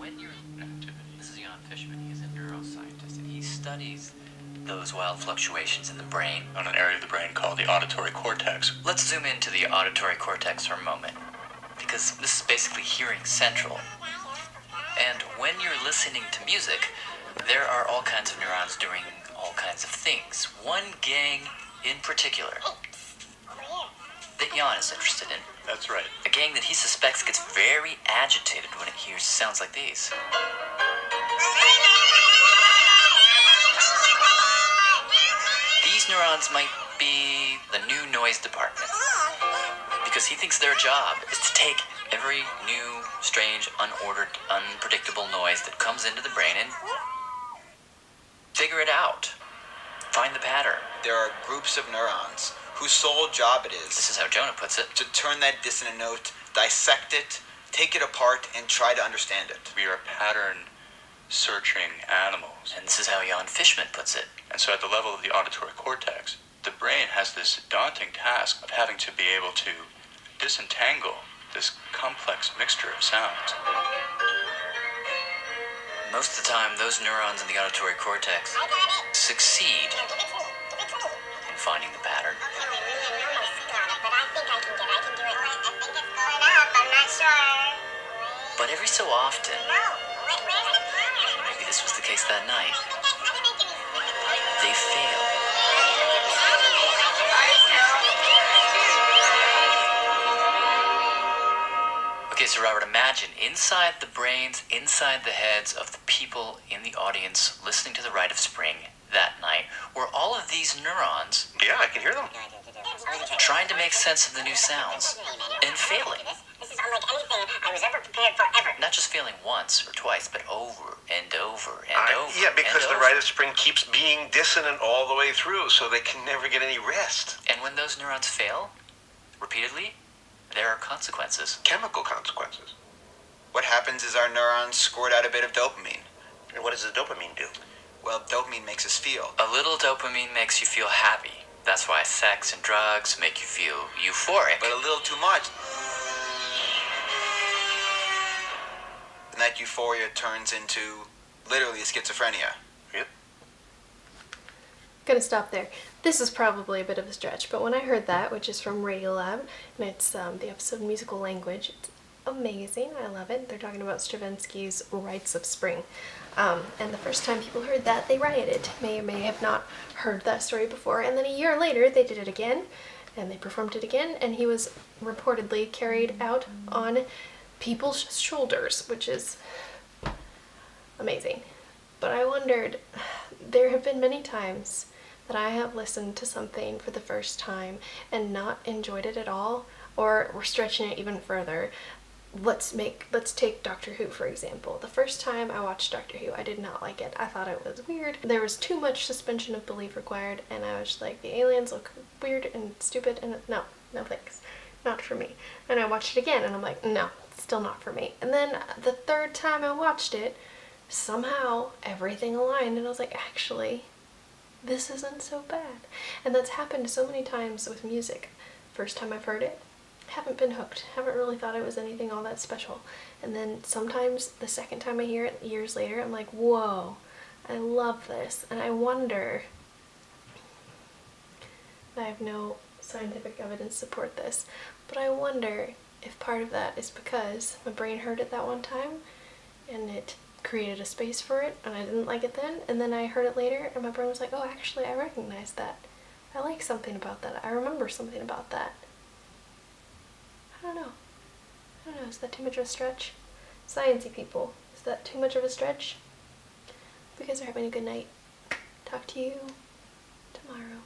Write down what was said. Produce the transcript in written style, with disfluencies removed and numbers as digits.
when you're this is Jan Fishman. He's a neuroscientist, and he studies those wild fluctuations in the brain on an area of the brain called the auditory cortex. Let's zoom into the auditory cortex for a moment, because this is basically hearing central. And when you're listening to music, there are all kinds of neurons doing all kinds of things. One gang in particular that Jan is interested in. That's right. A gang that he suspects gets very agitated when it hears sounds like these. These neurons might be the new noise department, because he thinks their job is to take every new, strange, unordered, unpredictable noise that comes into the brain and figure it out. Find the pattern. There are groups of neurons whose sole job it is, This is how Jonah puts it, to turn that dissonant note, dissect it, take it apart, and try to understand it. We are pattern-searching animals. and this is how Jan Fishman puts it. And so at the level of the auditory cortex, the brain has this daunting task of having to be able to disentangle this complex mixture of sounds. Most of the time, those neurons in the auditory cortex succeed in finding the pattern. But every so often, maybe this was the case that night, they fail. Okay, so Robert, imagine inside the brains, inside the heads of the people in the audience listening to The Rite of Spring that night, were all of these neurons Yeah, I can hear them. trying to make sense of the new sounds and failing. This is unlike anything I was ever prepared for ever. Not just failing once or twice, but over and over and over. Yeah, because and the over. Rite of Spring keeps being dissonant all the way through, so they can never get any rest. And when those neurons fail, repeatedly, there are consequences. Chemical consequences. What happens is our neurons squirt out a bit of dopamine. And what does the dopamine do? Well, dopamine makes us feel. A little dopamine makes you feel happy. That's why sex and drugs make you feel euphoric. But a little too much, and that euphoria turns into literally schizophrenia. Yep. Gonna stop there. This is probably a bit of a stretch, but when I heard that, which is from Radiolab, and it's the episode Musical Language, it's amazing. I love it. They're talking about Stravinsky's Rites of Spring. And the first time people heard that, they rioted. May or may have not heard that story before. And then a year later, they did it again, and they performed it again, and he was reportedly carried out on people's shoulders, which is amazing. But I wondered, there have been many times that I have listened to something for the first time and not enjoyed it at all, or we're stretching it even further. Let's take Doctor Who, for example. The first time I watched Doctor Who, I did not like it. I thought it was weird. There was too much suspension of belief required, and I was like, the aliens look weird and stupid, and no thanks. Not for me. And I watched it again, and I'm like, no, still not for me. And then the third time I watched it, somehow everything aligned, and I was like, actually, this isn't so bad. And that's happened so many times with music. First time I've heard it, haven't been hooked, haven't really thought it was anything all that special. And then sometimes the second time I hear it years later, I'm like, whoa, I love this. And I wonder, I have no scientific evidence to support this, but I wonder if part of that is because my brain heard it that one time and it created a space for it and I didn't like it then, and then I heard it later and my brain was like, oh, actually I recognize that. I like something about that. I remember something about that. I don't know, is that too much of a stretch? Sciencey people, is that too much of a stretch? You guys are having a good night. Talk to you tomorrow.